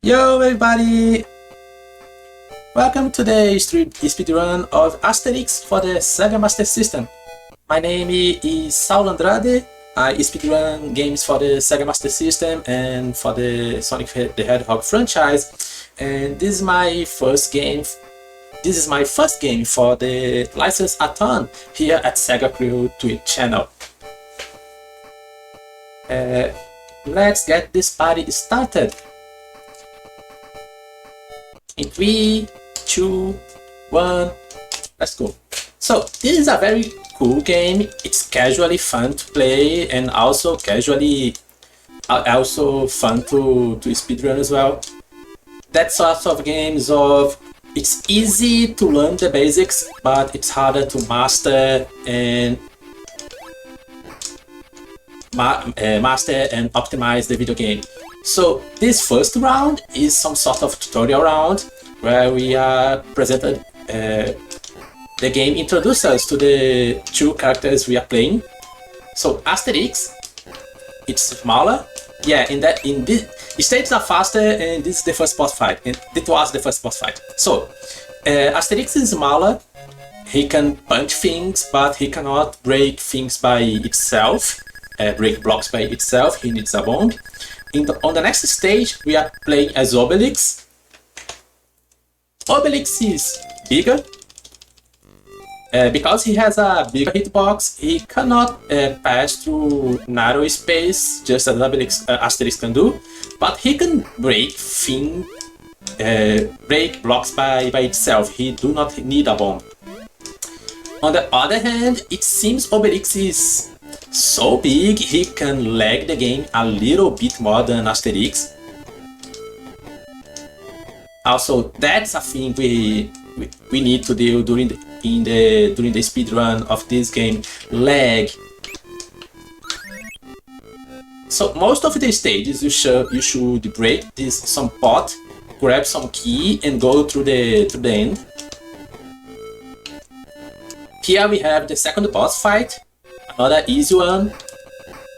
Yo everybody! Welcome to the speedrun of Asterix for the Sega Master System. My name is Saulo Andrade. I speedrun games for the Sega Master System and for the Sonic the Hedgehog franchise. And this is my first game. This is my first game for the license Aton here at SegaCrew Twitch channel. Let's get this party started. In 3, 2, 1, let's go. So this is a very cool game. It's casually fun to play and also casually fun to speedrun as well. That sort of games of it's easy to learn the basics, but it's harder to master and optimize the video game. So this first round is some sort of tutorial round where we are presented the game introduces us to the two characters we are playing. So Asterix, it's smaller. Yeah, in this stages are faster, and this is the first boss fight. And it was the first boss fight. So Asterix is smaller. He can punch things, but he cannot break things by itself. Break blocks by itself. He needs a bomb. On the next stage, we are playing as Obelix. Obelix is bigger. Because he has a bigger hitbox, he cannot pass through narrow space, just as Asterix can do. But he can break blocks by itself. He do not need a bomb. On the other hand, it seems Obelix is so big he can lag the game a little bit more than Asterix. Also, that's a thing we need to deal during the speedrun of this game. Lag. So most of the stages you should break some pot, grab some key, and go through the end. Here we have the second boss fight. Another easy one.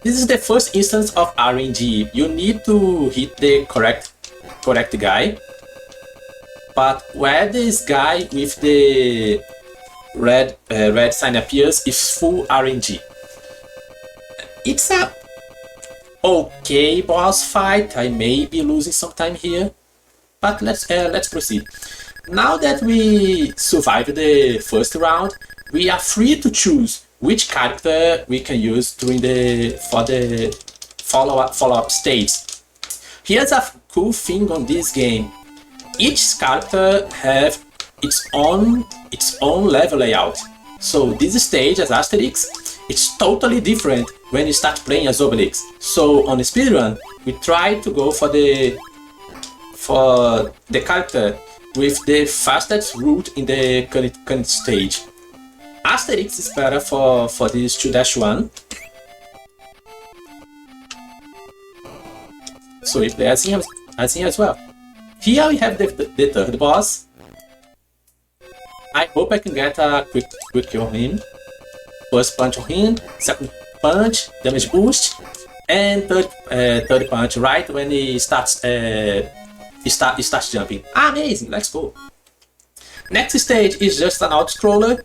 This is the first instance of RNG. You need to hit the correct guy. But where this guy with the red sign appears is full RNG. It's a okay boss fight. I may be losing some time here, but let's proceed. Now that we survived the first round, we are free to choose which character we can use for the follow-up stage. Here's a cool thing on this game. Each character have its own level layout. So this stage as Asterix, it's totally different when you start playing as Obelix. So on the speedrun, we try to go for the character with the fastest route in the current stage. Asterix is better for this 2-1. So we play as him as well. Here we have the third boss. I hope I can get a quick kill on him. First punch on him, second punch, damage boost, and third punch right when he starts jumping. Amazing, let's go. Next stage is just an out-scroller.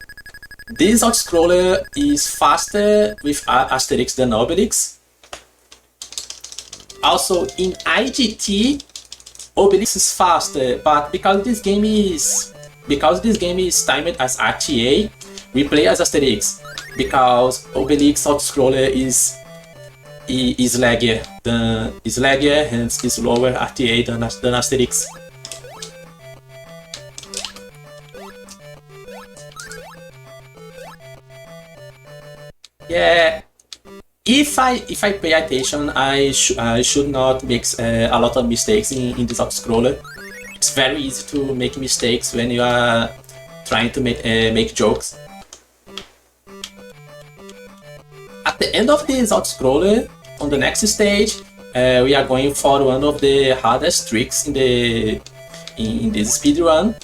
This out-scroller is faster with Asterix than Obelix. Also in IGT, Obelix is faster, but because this game is timed as RTA, we play as Asterix because Obelix out-scroller is laggier hence is lower RTA than Asterix. Yeah, if I pay attention, I should not make a lot of mistakes in this out-scroller. It's very easy to make mistakes when you are trying to make jokes. At the end of this out-scroller, on the next stage, we are going for one of the hardest tricks in this speedrun.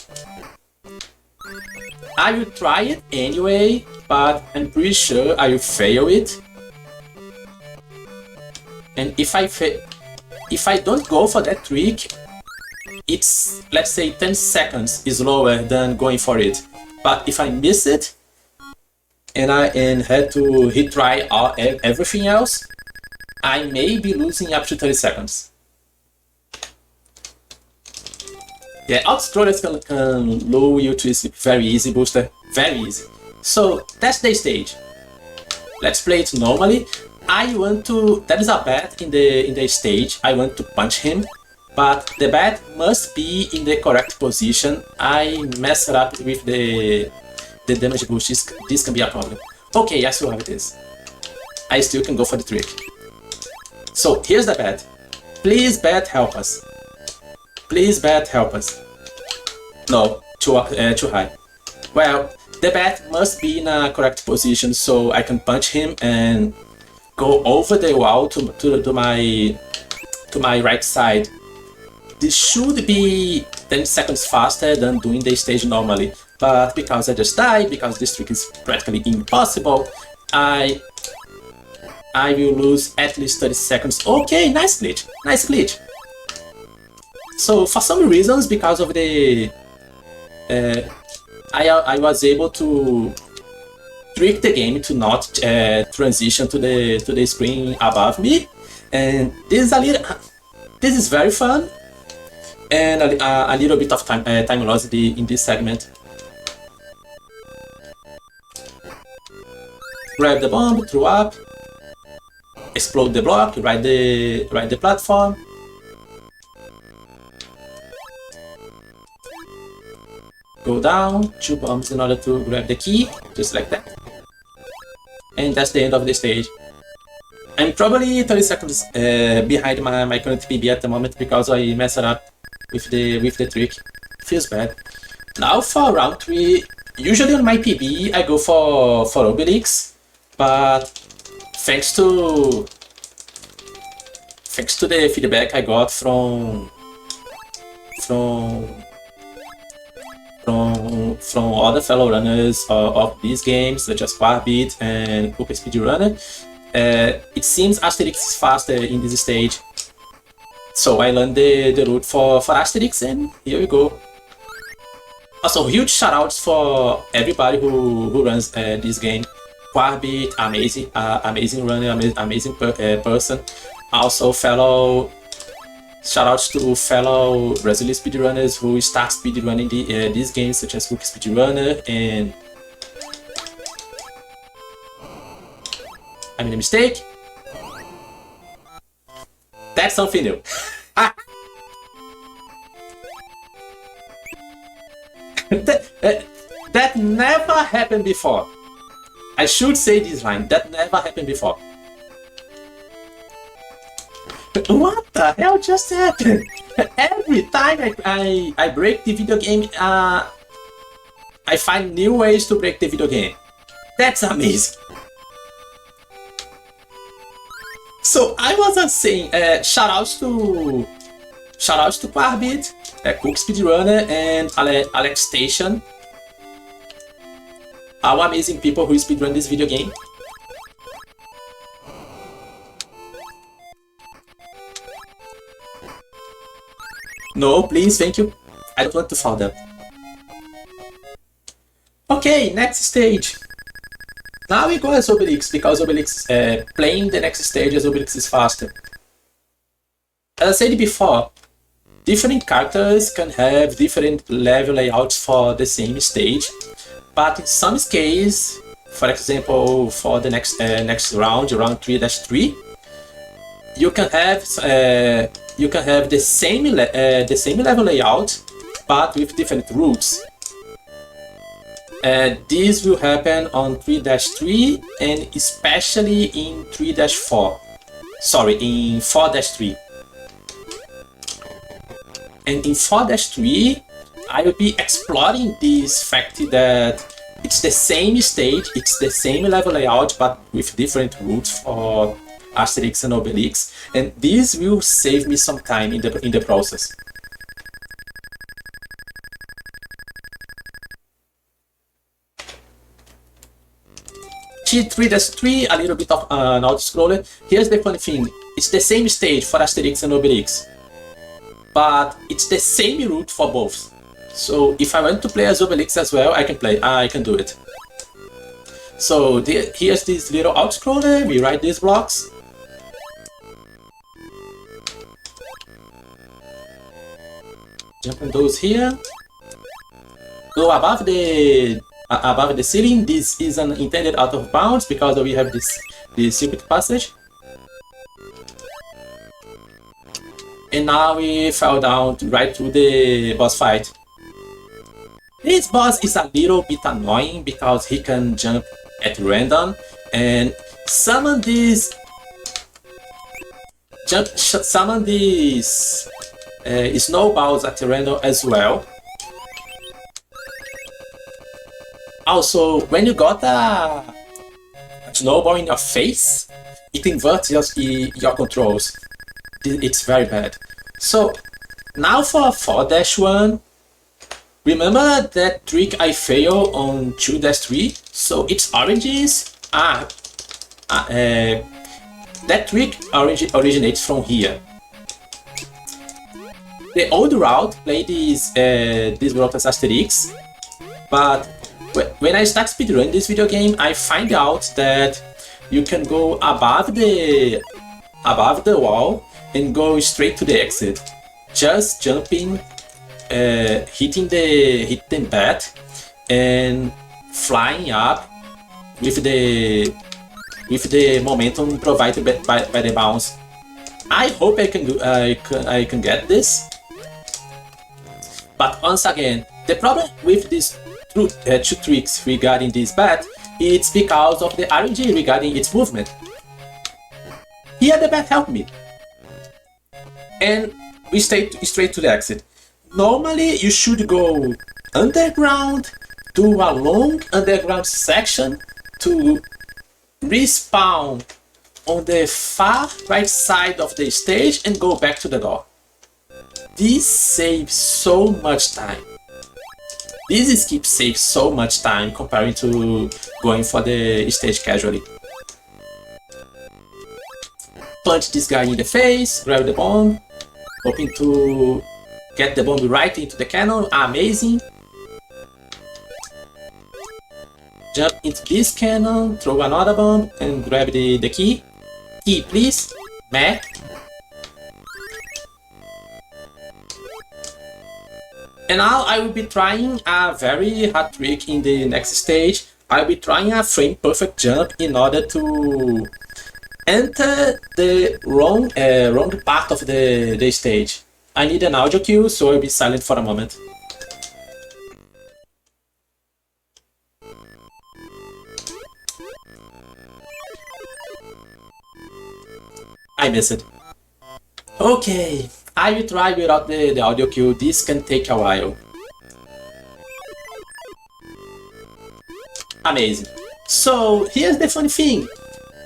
I will try it anyway, but I'm pretty sure I will fail it. And if I don't go for that trick, it's, let's say, 10 seconds slower than going for it. But if I miss it and I had to retry everything else, I may be losing up to 30 seconds. Yeah, out-scrollers can lure you to sleep very easy, Booster. Very easy. So that's the stage. Let's play it normally. I want to... There is a bat in the stage. I want to punch him. But the bat must be in the correct position. I messed up with the damage boost. This can be a problem. Okay, I see how it is. I still can go for the trick. So here's the bat. Please, bat, help us. Please, bat, help us. No, too high. Well, the bat must be in a correct position so I can punch him and go over the wall to my right side. This should be 10 seconds faster than doing the stage normally, but because I just died, because this trick is practically impossible, I will lose at least 30 seconds. Okay, nice glitch, nice glitch. So for some reasons, because of the I was able to trick the game to not transition to the screen above me, and this is very fun, and a little bit of time lost in this segment. Grab the bomb, throw up, explode the block, ride the platform. Go down, 2 bombs in order to grab the key, just like that. And that's the end of the stage. I'm probably 30 seconds behind my current PB at the moment because I messed up with the trick. Feels bad. Now for round 3, usually on my PB I go for Obelix, but thanks to the feedback I got from other fellow runners of these games, such as Quarbit and Cooper Speedrunner, it seems Asterix is faster in this stage. So I learned the route for Asterix, and here we go. Also, huge shoutouts for everybody who runs this game. Quarbit, amazing runner, amazing person. Also, shoutouts to fellow Brazilian speedrunners who start speedrunning these games, such as Cookie Speedrunner and... I made a mistake. That's something new. That never happened before. I should say this line. That never happened before. What the hell just happened? Every time I break the video game, I find new ways to break the video game. That's amazing. So I was saying, shoutouts to Quarbit, Cook Speedrunner, and Alex Station. All amazing people who speedrun this video game. No, please, thank you. I don't want to fall down. Okay, next stage. Now we go as Obelix, because Obelix, playing the next stage as Obelix is faster. As I said before, different characters can have different level layouts for the same stage, but in some cases, for example, for the next round 3-3, you can have the same level layout, but with different routes. This will happen on 3-3 and especially in 3-4. Sorry, in 4-3. And in 4-3, I will be exploring this fact that it's the same stage, it's the same level layout, but with different routes for Asterix and Obelix, and this will save me some time in the process. T3-3, a little bit of an auto-scroller. Here's the funny thing, it's the same stage for Asterix and Obelix. but it's the same route for both. So if I want to play as Obelix as well, I can do it. So here's this little out-scroller, we write these blocks. Jump on those here. Go above the ceiling. This is an intended out of bounds because we have this secret passage. And now we fell down right through the boss fight. This boss is a little bit annoying because he can jump at random and summon these snowballs at random as well. Also, when you got a snowball in your face, it inverts your controls. It's very bad. So now for 4-1, remember that trick I failed on 2-3? So it's oranges. That trick originates from here. The old route played this route as Asterix, but when I start speedrunning this video game, I find out that you can go above the wall and go straight to the exit, just jumping, hitting the bat, and flying up with the momentum provided by the bounce. I hope I can get this. But once again, the problem with these two tricks regarding this bat, it's because of the RNG regarding its movement. Here the bat helped me. And we stay straight to the exit. Normally you should go underground, do a long underground section to respawn on the far right side of the stage and go back to the door. This saves so much time. This skip saves so much time comparing to going for the stage casually. Punch this guy in the face, grab the bomb, hoping to get the bomb right into the cannon. Amazing. Jump into this cannon, throw another bomb, and grab the key. Key, please. Meh. And now I will be trying a very hard trick in the next stage. I will be trying a frame perfect jump in order to enter the wrong part of the stage. I need an audio cue, so I'll be silent for a moment. I missed it. Okay, I will try without the audio cue. This can take a while. Amazing. So here's the funny thing.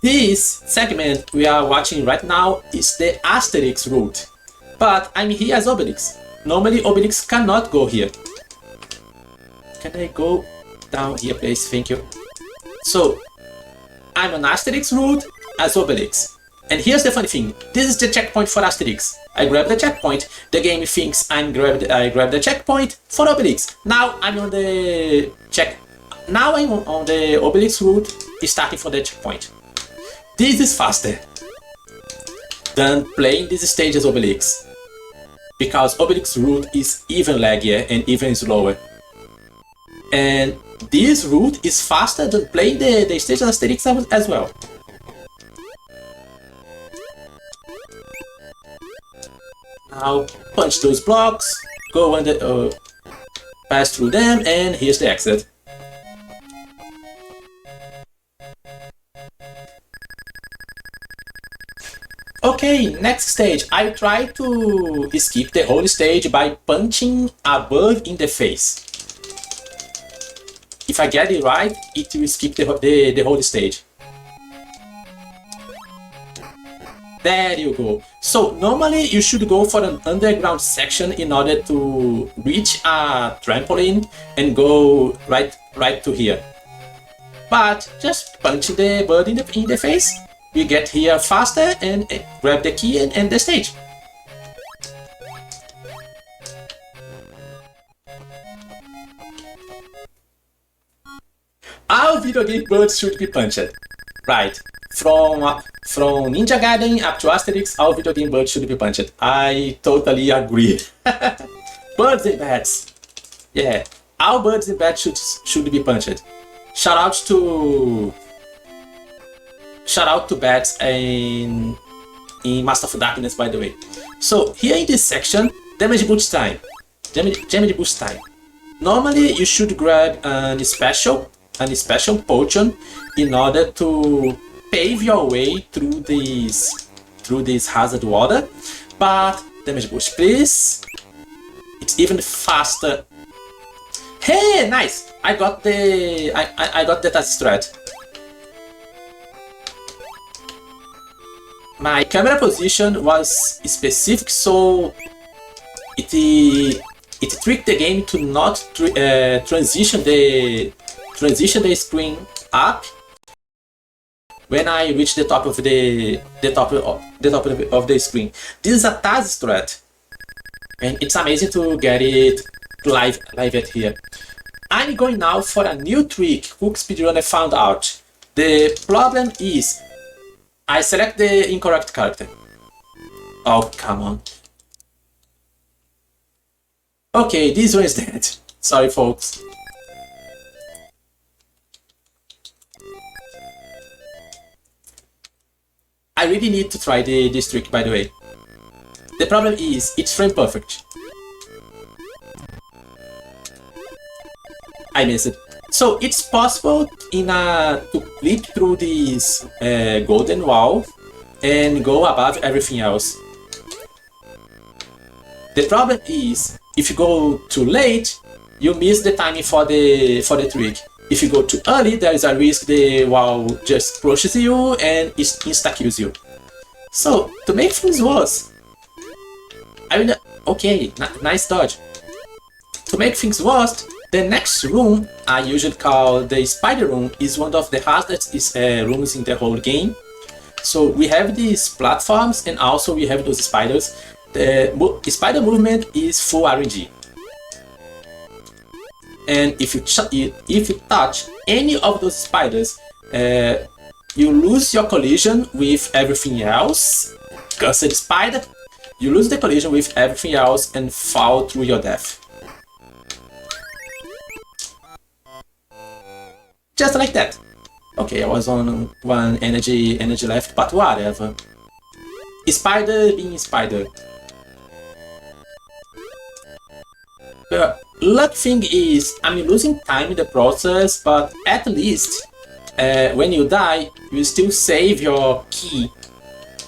This segment we are watching right now is the Asterix route. But I'm here as Obelix. Normally Obelix cannot go here. Can I go down here, please? Thank you. So I'm on Asterix route as Obelix. And here's the funny thing. This is the checkpoint for Asterix. I grab the checkpoint. The game thinks I grab the checkpoint for Obelix. Now I'm on the Now I'm on the Obelix route, starting from the checkpoint. This is faster than playing this stage as Obelix, because Obelix route is even laggier and even slower. And this route is faster than playing the stage as Asterix as well. Now punch those blocks, go under, pass through them, and here's the exit. Okay, next stage. I try to skip the whole stage by punching a bug in the face. If I get it right, it will skip the whole stage. There you go. So normally you should go for an underground section in order to reach a trampoline and go right to here. But just punching the bird in the face, we get here faster and grab the key and end the stage. All video game birds should be punched. Right. From Ninja Gaiden up to Asterix, all video game birds should be punched. I totally agree. Birds and bats. Yeah. All birds and bats should be punched. Shout out to bats in Master of Darkness, by the way. So here in this section, damage boost time. Damage boost time. Normally you should grab a special potion in order to pave your way through this hazard water. But damage boost, please. It's even faster. Hey, nice! I got the task strat. My camera position was specific, so it tricked the game to not transition the screen up when I reach the top of the screen. This is a task strat, and it's amazing to get it live at here. I'm going now for a new trick Cook Speedrunner found out. The problem is I select the incorrect character. Oh, come on. Okay, this one is dead. Sorry, folks. I really need to try this trick, by the way. The problem is, it's frame perfect. I missed it. So it's possible to clip through this golden wall and go above everything else. The problem is, if you go too late, you miss the timing for the trick. If you go too early, there is a risk the wall just crushes you and it insta-kills you. So to make things worse, okay, nice dodge. To make things worse, the next room, I usually call the spider room, is one of the hardest rooms in the whole game. So we have these platforms and also we have those spiders. The spider movement is full RNG. And if you touch any of those spiders, you lose your collision with everything else. Cursed spider, you lose the collision with everything else and fall through your death. Just like that. Okay, I was on one energy left, but whatever. Spider being spider. The luck thing is, I'm losing time in the process, but at least when you die, you still save your key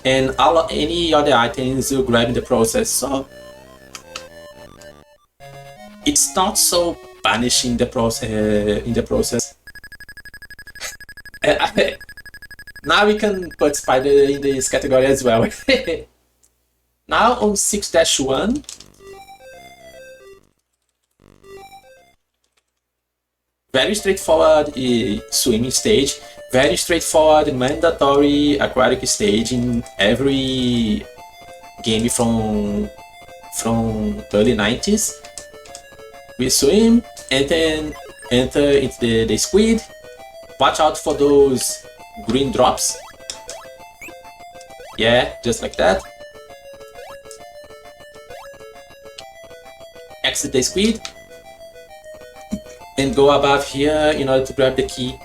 and any other items you grab in the process. So it's not so punishing the process. Now we can put spider in this category as well. Now on 6-1. Very straightforward swimming stage. Very straightforward mandatory aquatic stage in every game from early 90s. We swim and then enter into the squid. Watch out for those green drops. Yeah, just like that. Exit the squid. And go above here in order to grab the key.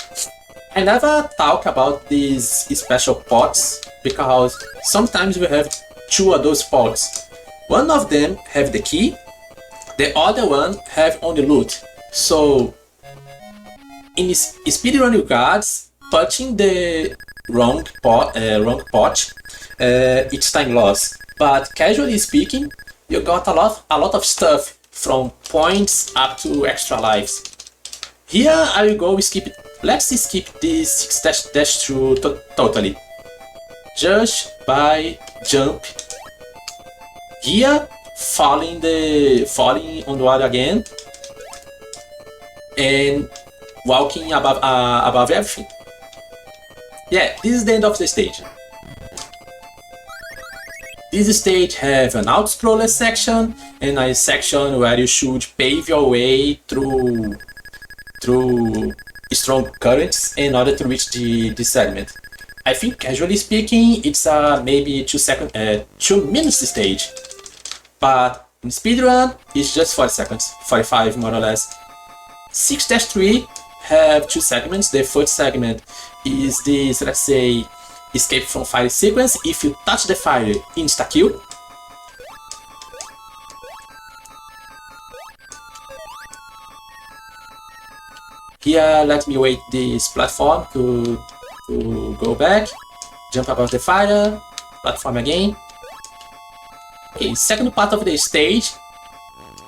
I never talk about these special pots because sometimes we have two of those pots. One of them have the key, the other one have only loot. So in speedrun regards, touching the wrong pot, it's time loss. But casually speaking, you got a lot of stuff from points up to extra lives. Here I will go skip it. Let's skip this 6-2 totally. Just by jump here, falling on the water again, and walking above everything. Yeah, this is the end of the stage. This stage have an out-scroller section and a section where you should pave your way through strong currents in order to reach this segment. I think, casually speaking, it's a maybe 2 minutes stage, but in speedrun, it's just 40 seconds, 45 more or less. 6-3 have 2 segments. The first segment is this, let's say, escape from fire sequence. If you touch the fire, insta kill. Here, let me wait this platform to go back, jump above the fire, platform again. Okay, second part of the stage,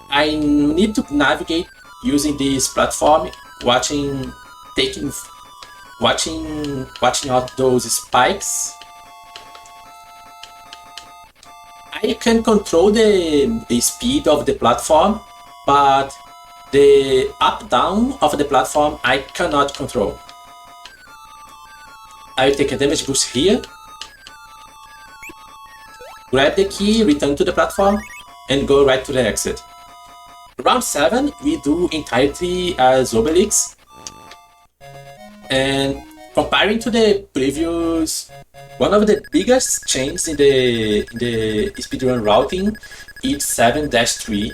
I need to navigate using this platform, watching out those spikes. I can control the speed of the platform, but the up-down of the platform I cannot control. I take a damage boost here, grab the key, return to the platform, and go right to the exit. Round 7, we do entirely as Obelix. And comparing to the previous, one of the biggest changes in the speedrun routing is 7-3.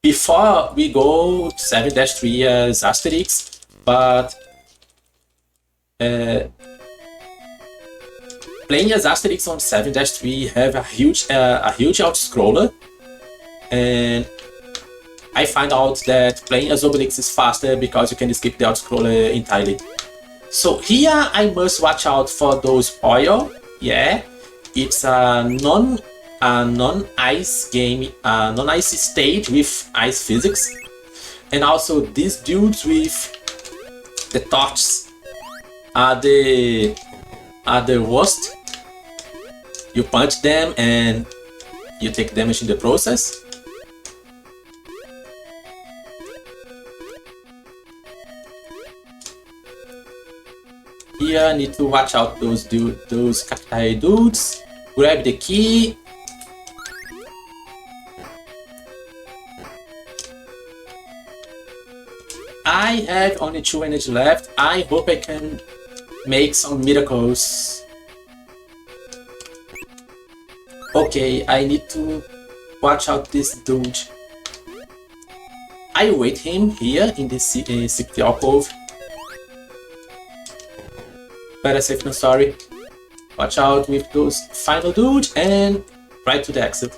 Before we go to 7-3 as Asterix, but playing as Asterix on 7-3 have a huge out-scroller, and I find out that playing as Obelix is faster because you can skip the out-scroller entirely. So here I must watch out for those oil. Yeah, it's a non-ice game, non-ice stage with ice physics, and also these dudes with the torches are the worst. You punch them and you take damage in the process. Here I need to watch out those cacti dudes. Grab the key. I have only 2 energy left. I hope I can make some miracles. Okay, I need to watch out this dude. I wait him here in this secret alcove. Better safe than sorry. Watch out with those final dudes and right to the exit.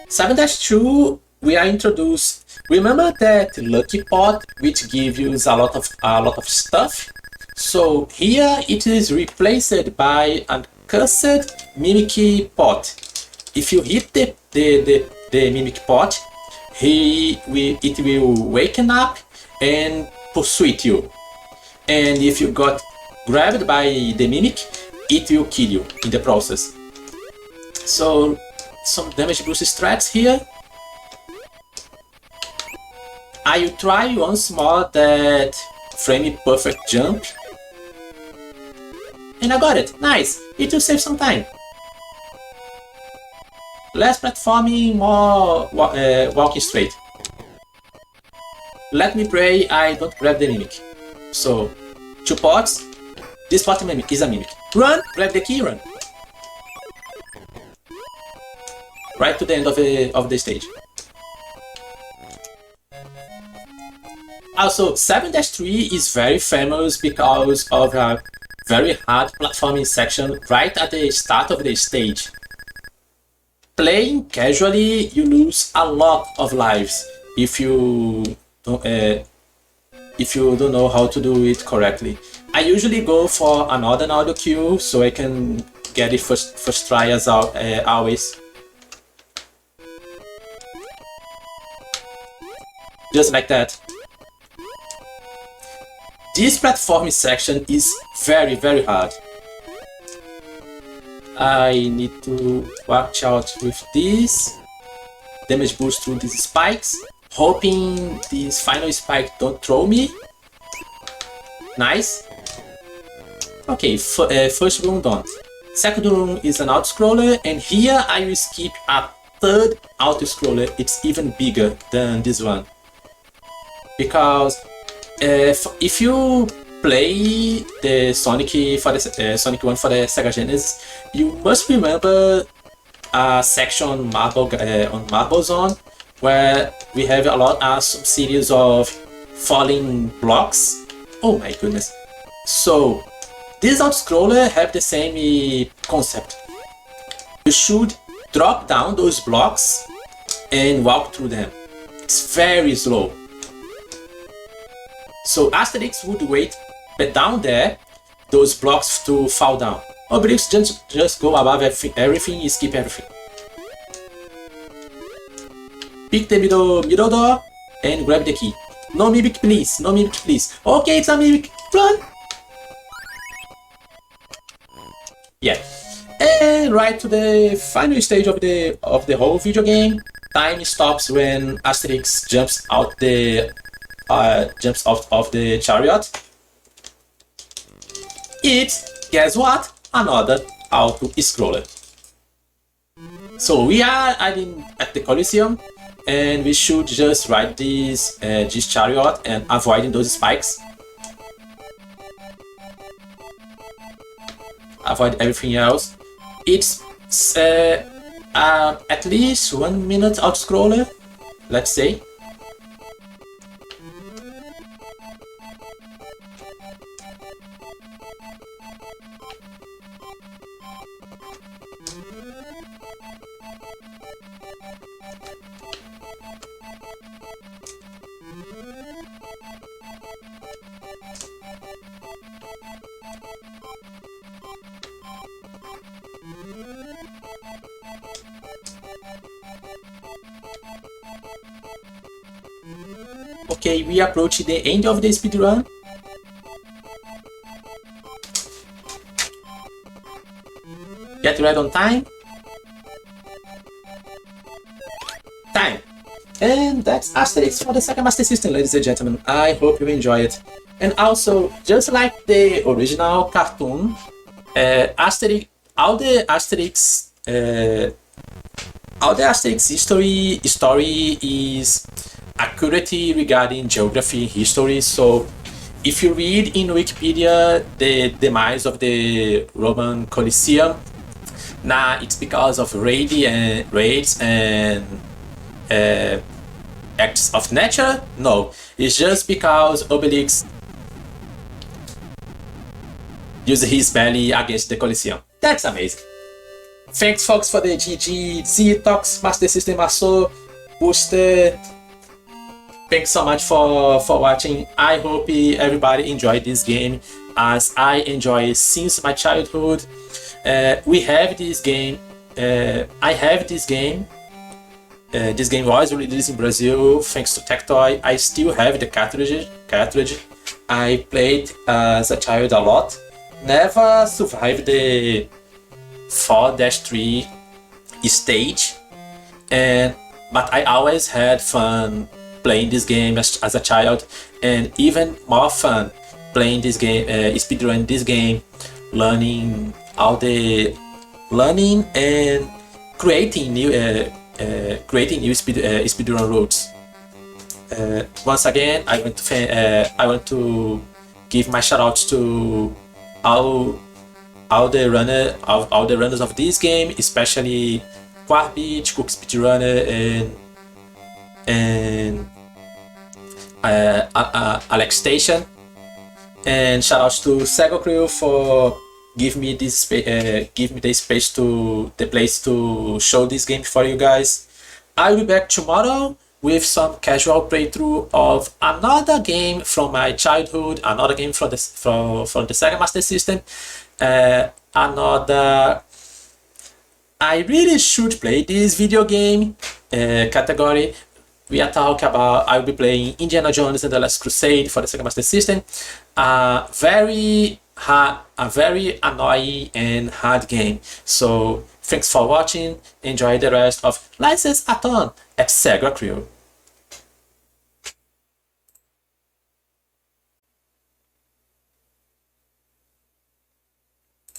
7-2, we are introduced. Remember that lucky pot which gives you a lot of stuff? So here it is replaced by a cursed mimic pot. If you hit the mimic pot, it will waken up and pursue you. And if you got grabbed by the mimic, it will kill you in the process. So some damage boost strats here. I will try once more that frame perfect jump. And I got it. Nice. It will save some time. Less platforming, more walking straight. Let me pray I don't grab the mimic. So, 2 pots. This pot is a mimic. Run! Grab the key, run. Right to the end of the stage. Also, 7-3 is very famous because of a very hard platforming section right at the start of the stage. Playing casually, you lose a lot of lives if you don't know how to do it correctly. I usually go for another audio queue so I can get it first try as always. Just like that. This platforming section is very, very hard. I need to watch out with this. Damage boost through these spikes. Hoping this final spike don't throw me. Nice. Okay, first room done. Second room is an auto-scroller, and here I will skip a third auto-scroller. It's even bigger than this one. because if you play the Sonic for the Sonic 1 for the Sega Genesis, you must remember a section on Marble Zone where we have a lot of some series of falling blocks. Oh my goodness! So this out-scroller have the same concept. You should drop down those blocks and walk through them. It's very slow. So Asterix would wait down there, those blocks to fall down. Obelix just go above everything, skip everything. Pick the middle door and grab the key. No mimic please, no mimic please. Okay, it's a mimic, run! Yeah. And right to the final stage of the whole video game. Time stops when Asterix jumps out of the chariot. It's, guess what? Another auto-scroller. So we are at the Colosseum, and we should just ride this chariot and avoiding those spikes. Avoid everything else. It's at least 1 minute auto-scroller, let's say. Okay, we approach the end of the speedrun. Get ready on time. Time! And that's Asterix for the Sega Master System, ladies and gentlemen. I hope you enjoy it. And also, just like the original cartoon, all the Asterix story is accurate regarding geography and history. So if you read in Wikipedia the demise of the Roman Colosseum, it's because of raids and acts of nature. No, it's just because Obelix used his belly against the Colosseum. That's amazing. Thanks folks for the GG, Z-Tox, Master System Maso, Booster. Thanks so much for watching. I hope everybody enjoyed this game as I enjoy since my childhood. We have this game. I have this game. This game was released in Brazil thanks to Tectoy. I still have the cartridge. I played as a child a lot. Never survived the 4-3 stage, but I always had fun playing this game as a child, and even more fun playing this game, speedrun this game, learning and creating new speedrun routes. Once again, I want to give my shoutouts to all the runners of this game, especially Quarbit, Cook Speedrunner, and Alex Station, and shoutouts to SegaCrew for give me the place to show this game for you guys. I'll be back tomorrow with some casual playthrough of another game from my childhood, another game from the Sega Master System, I really should play this video game category. We are talking about, I'll be playing Indiana Jones and the Last Crusade for the Sega Master System. A very annoying and hard game. So thanks for watching. Enjoy the rest of License Aton at SegaCrew.